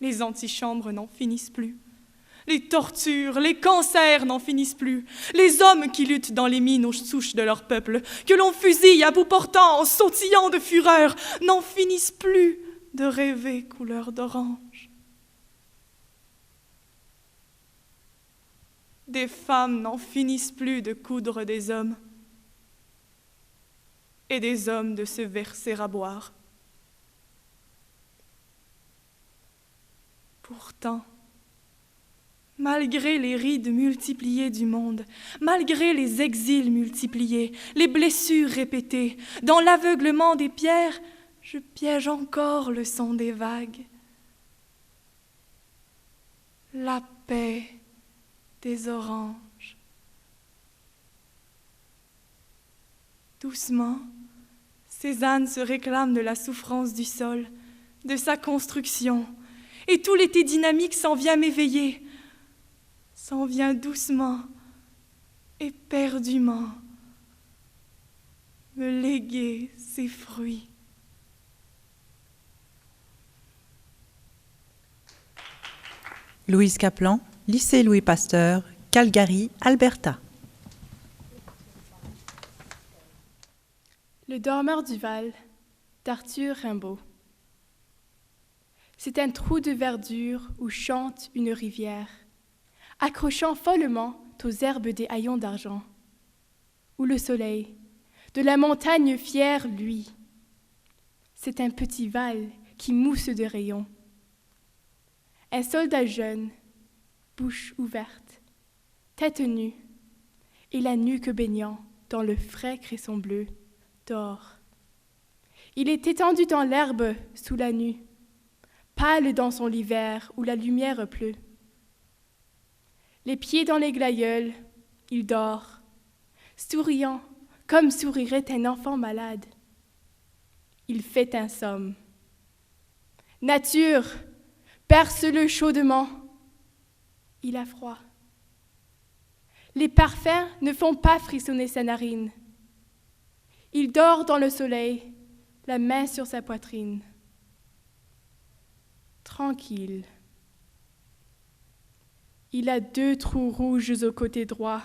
les antichambres n'en finissent plus. Les tortures, les cancers n'en finissent plus. Les hommes qui luttent dans les mines aux souches de leur peuple, que l'on fusille à bout portant en sautillant de fureur, n'en finissent plus de rêver couleur d'orange. Des femmes n'en finissent plus de coudre des hommes, et des hommes de se verser à boire. Pourtant, malgré les rides multipliées du monde, malgré les exils multipliés, les blessures répétées, dans l'aveuglement des pierres, je piège encore le son des vagues. La paix des oranges. Doucement, Cézanne se réclame de la souffrance du sol, de sa construction, et tout l'été dynamique s'en vient m'éveiller, s'en vient doucement, éperdument, me léguer ses fruits. Louise Kaplan, Lycée Louis Pasteur, Calgary, Alberta. Le dormeur du Val, d'Arthur Rimbaud. C'est un trou de verdure où chante une rivière, accrochant follement aux herbes des haillons d'argent, où le soleil, de la montagne fière, luit. C'est un petit Val qui mousse de rayons. Un soldat jeune, bouche ouverte, tête nue, et la nuque baignant dans le frais cresson bleu, dort. Il est étendu dans l'herbe sous la nue, pâle dans son lit vert où la lumière pleut. Les pieds dans les glaïeuls, il dort, souriant comme sourirait un enfant malade. Il fait un somme. Nature, perce-le chaudement. Il a froid. Les parfums ne font pas frissonner sa narine. Il dort dans le soleil, la main sur sa poitrine. Tranquille. Il a 2 trous rouges au côté droit.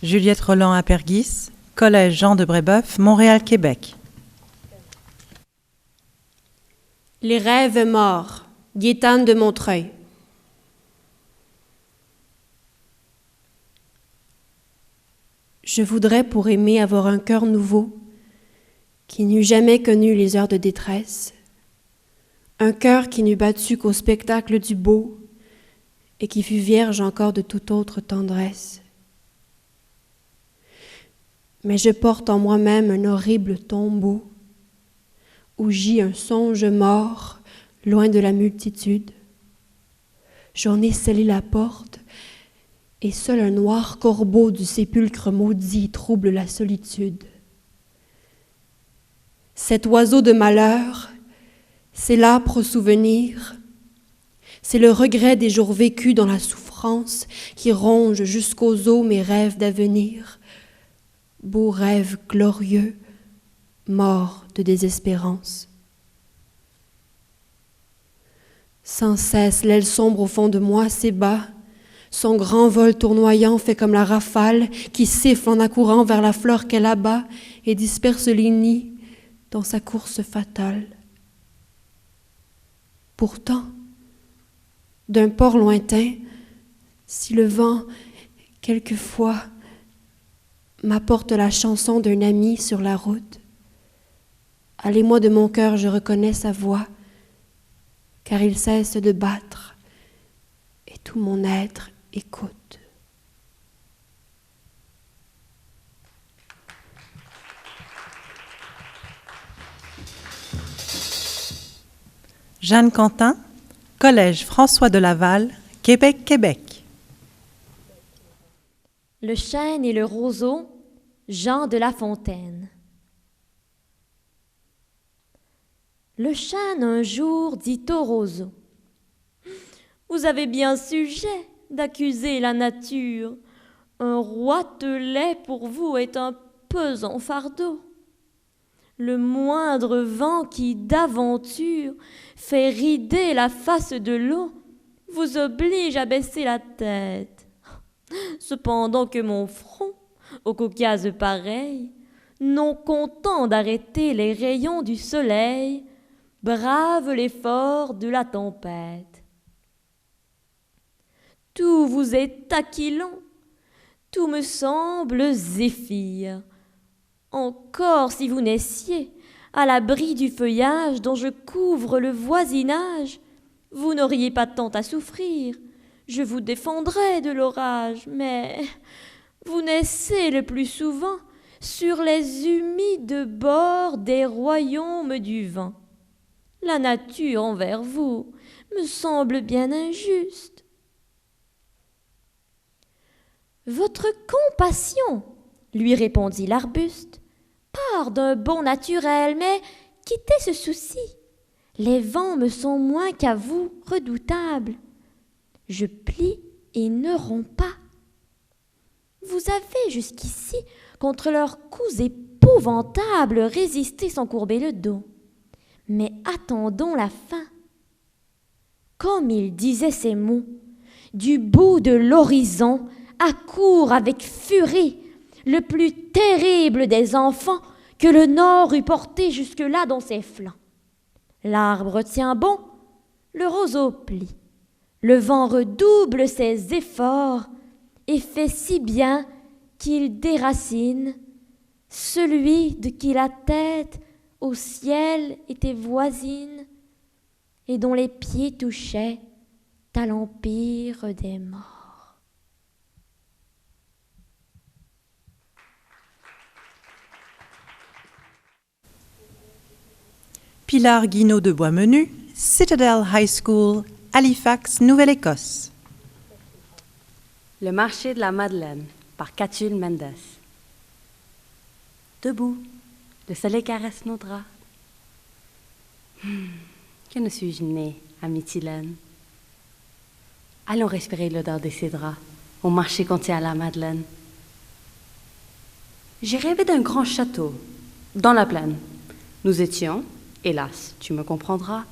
Juliette Roland à Perguis, Collège Jean de Brébeuf, Montréal, Québec. Les rêves morts, Gaétane de Montreuil. Je voudrais pour aimer avoir un cœur nouveau, qui n'eût jamais connu les heures de détresse, un cœur qui n'eût battu qu'au spectacle du beau et qui fût vierge encore de toute autre tendresse. Mais je porte en moi-même un horrible tombeau où gît un songe mort loin de la multitude. J'en ai scellé la porte et seul un noir corbeau du sépulcre maudit trouble la solitude. Cet oiseau de malheur, c'est l'âpre souvenir, c'est le regret des jours vécus dans la souffrance qui ronge jusqu'aux os mes rêves d'avenir, beaux rêves glorieux, morts de désespérance. Sans cesse, l'aile sombre au fond de moi s'ébat, son grand vol tournoyant fait comme la rafale qui siffle en accourant vers la fleur qu'elle abat et disperse les nids dans sa course fatale. Pourtant, d'un port lointain, si le vent, quelquefois, m'apporte la chanson d'un ami sur la route, à l'émoi de mon cœur je reconnais sa voix, car il cesse de battre et tout mon être écoute. Jeanne Quentin, Collège François de Laval, Québec, Québec. Le chêne et le roseau, Jean de La Fontaine. Le chêne un jour dit au roseau: vous avez bien sujet d'accuser la nature. Un roitelet pour vous est un pesant fardeau. Le moindre vent qui d'aventure fait rider la face de l'eau vous oblige à baisser la tête. Cependant que mon front, au Caucase pareil, non content d'arrêter les rayons du soleil, brave l'effort de la tempête. Tout vous est aquilon, tout me semble zéphyr. Encore si vous naissiez à l'abri du feuillage dont je couvre le voisinage, vous n'auriez pas tant à souffrir. Je vous défendrais de l'orage, mais vous naissez le plus souvent sur les humides bords des royaumes du vent. La nature envers vous me semble bien injuste. Votre compassion, lui répondit l'arbuste, part d'un bon naturel, mais quittez ce souci. Les vents me sont moins qu'à vous redoutables. Je plie et ne romps pas. Vous avez jusqu'ici, contre leurs coups épouvantables, résisté sans courber le dos. Mais attendons la fin. Comme il disait ces mots, du bout de l'horizon accourt avec furie le plus terrible des enfants que le Nord eût porté jusque-là dans ses flancs. L'arbre tient bon, le roseau plie, le vent redouble ses efforts et fait si bien qu'il déracine celui de qui la tête au ciel était voisine et dont les pieds touchaient à l'empire des morts. Pilar Guinaud de Boismenu, Citadel High School, Halifax, Nouvelle-Écosse. Le marché de la Madeleine par Catulle Mendes. Debout, le soleil caresse nos draps. Que ne suis-je née à Mytilène? Allons respirer l'odeur de ces draps au marché qu'on tient à la Madeleine. J'ai rêvé d'un grand château dans la plaine. Nous étions, hélas, tu me comprendras,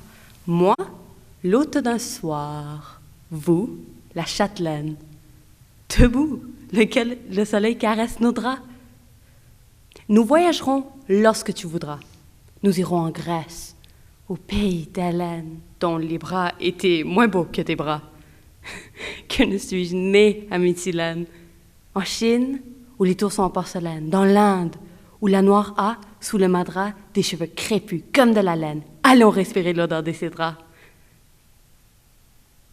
moi, l'hôte d'un soir, vous, la châtelaine. Debout, lequel le soleil caresse nos draps. Nous voyagerons lorsque tu voudras. Nous irons en Grèce, au pays d'Hélène, dont les bras étaient moins beaux que tes bras. Que ne suis-je née à Mytilène? En Chine, où les tours sont en porcelaine, dans l'Inde, où la noire a, sous le madras, des cheveux crépus comme de la laine. Allons respirer l'odeur de ces draps.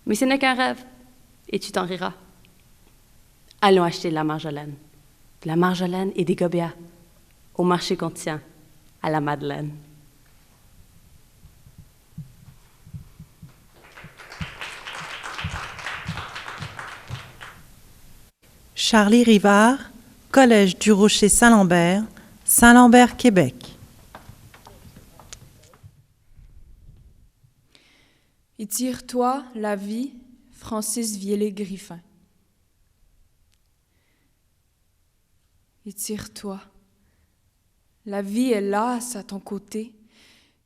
Mais ce n'est qu'un rêve, et tu t'en riras. Allons acheter de la marjolaine et des gobias, au marché qu'on tient à la Madeleine. Charlie Rivard, Collège du Rocher Saint-Lambert, Saint-Lambert, Québec. Étire-toi la vie, Francis Viellé-Griffin. Étire-toi. La vie est lasse à ton côté,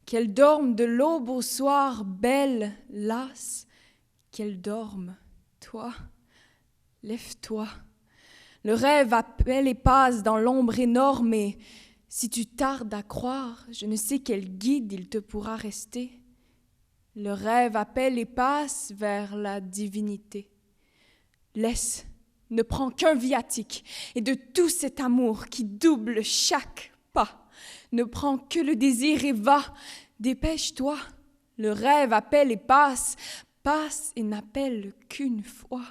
qu'elle dorme de l'aube au soir, belle, lasse, qu'elle dorme. Toi, lève-toi. Le rêve appelle et passe dans l'ombre énorme et si tu tardes à croire, je ne sais quel guide il te pourra rester. Le rêve appelle et passe vers la divinité. Laisse, ne prends qu'un viatique et de tout cet amour qui double chaque pas. Ne prends que le désir et va, dépêche-toi. Le rêve appelle et passe, passe et n'appelle qu'une fois.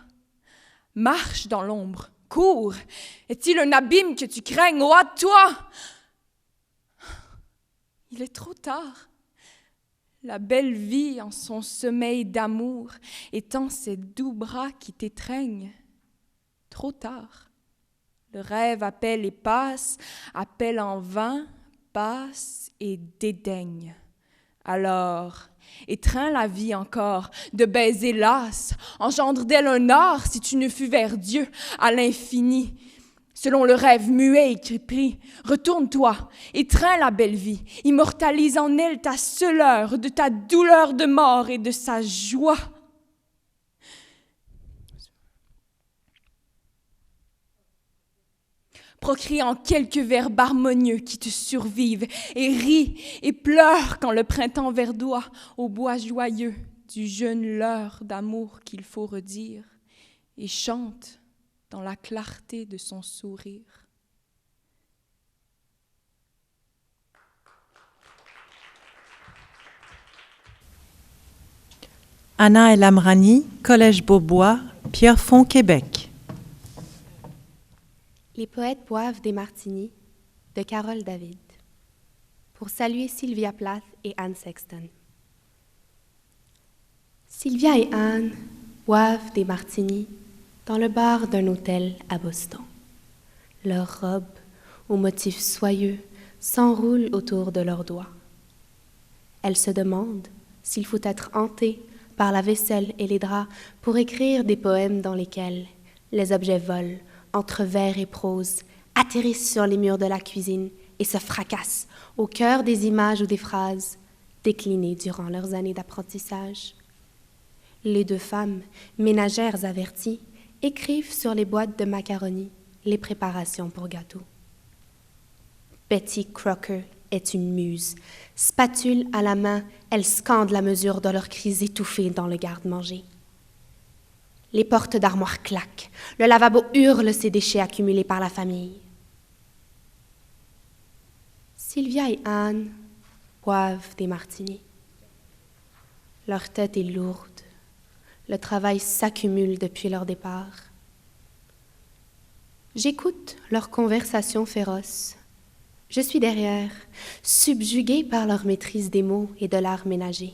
Marche dans l'ombre. Cours, est-il un abîme que tu craignes? Oh, à toi! Il est trop tard. La belle vie en son sommeil d'amour étend ses doux bras qui t'étreignent. Trop tard. Le rêve appelle et passe, appelle en vain, passe et dédaigne. Alors, étreins la vie encore, de baiser lasse, engendre d'elle un art si tu ne fus vers Dieu, à l'infini. Selon le rêve muet et crépris, retourne-toi, étreins la belle vie, immortalise en elle ta seule heure de ta douleur de mort et de sa joie. Procrie en quelques verbes harmonieux qui te survivent et ris et pleure quand le printemps verdoie au bois joyeux du jeune leurre d'amour qu'il faut redire et chante dans la clarté de son sourire. Anna El Amrani, Collège Beaubois, Pierrefonds, Québec. Les poètes boivent des martinis de Carole David pour saluer Sylvia Plath et Anne Sexton. Sylvia et Anne boivent des martinis dans le bar d'un hôtel à Boston. Leurs robes aux motifs soyeux s'enroulent autour de leurs doigts. Elles se demandent s'il faut être hanté par la vaisselle et les draps pour écrire des poèmes dans lesquels les objets volent entre vers et prose, atterrissent sur les murs de la cuisine et se fracassent au cœur des images ou des phrases déclinées durant leurs années d'apprentissage. Les 2 femmes, ménagères averties, écrivent sur les boîtes de macaroni les préparations pour gâteaux. Betty Crocker est une muse. Spatule à la main, elle scande la mesure de leurs cris étouffés dans le garde-manger. Les portes d'armoire claquent. Le lavabo hurle ses déchets accumulés par la famille. Sylvia et Anne boivent des martinis. Leur tête est lourde. Le travail s'accumule depuis leur départ. J'écoute leurs conversations féroces. Je suis derrière, subjuguée par leur maîtrise des mots et de l'art ménager.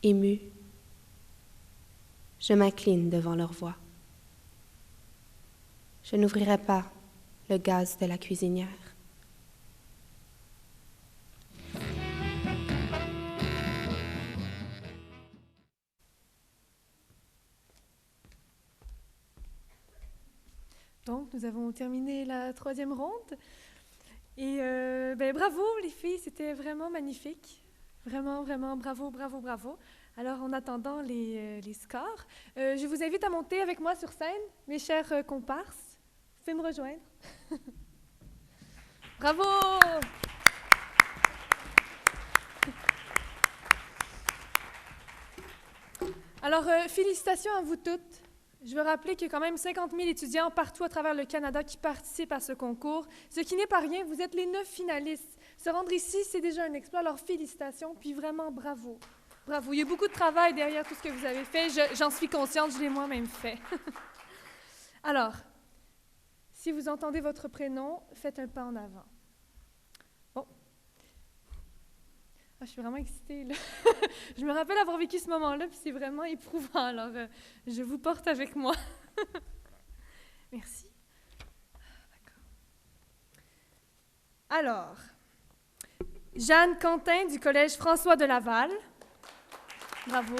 Émue, je m'incline devant leur voix. Je n'ouvrirai pas le gaz de la cuisinière. Donc, nous avons terminé la 3e ronde. Et bravo les filles, c'était vraiment magnifique. Vraiment, vraiment, bravo, bravo, bravo. Alors, en attendant les scores, je vous invite à monter avec moi sur scène, mes chers comparses. Vous pouvez me rejoindre. Bravo! Alors, félicitations à vous toutes. Je veux rappeler qu'il y a quand même 50 000 étudiants partout à travers le Canada qui participent à ce concours, ce qui n'est pas rien. Vous êtes les 9 finalistes. Se rendre ici, c'est déjà un exploit. Alors, félicitations, puis vraiment bravo. Bravo. Il y a beaucoup de travail derrière tout ce que vous avez fait. J'en suis consciente, je l'ai moi-même fait. Alors, si vous entendez votre prénom, faites un pas en avant. Bon. Ah, je suis vraiment excitée, là. Je me rappelle avoir vécu ce moment-là, puis c'est vraiment éprouvant. Alors, je vous porte avec moi. Merci. D'accord. Alors, Jeanne Quentin du Collège François de Laval. Bravo.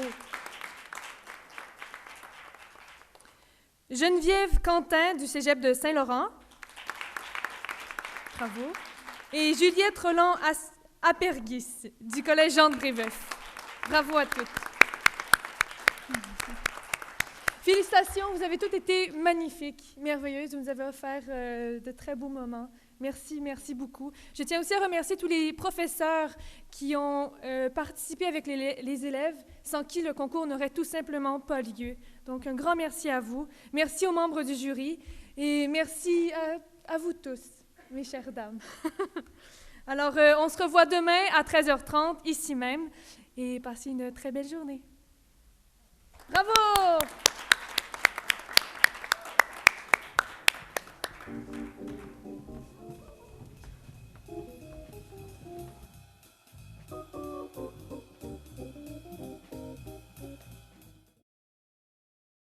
Geneviève Quentin du Cégep de Saint-Laurent. Bravo. Et Juliette Roland-Apergis du Collège Jean de Brébeuf. Bravo à toutes. Félicitations, vous avez toutes été magnifiques, merveilleuses. Vous nous avez offert de très beaux moments. Merci, merci beaucoup. Je tiens aussi à remercier tous les professeurs qui ont participé avec les élèves, sans qui le concours n'aurait tout simplement pas lieu. Donc, un grand merci à vous. Merci aux membres du jury et merci à vous tous, mes chères dames. Alors, on se revoit demain à 13h30, ici même, et passez une très belle journée. Bravo!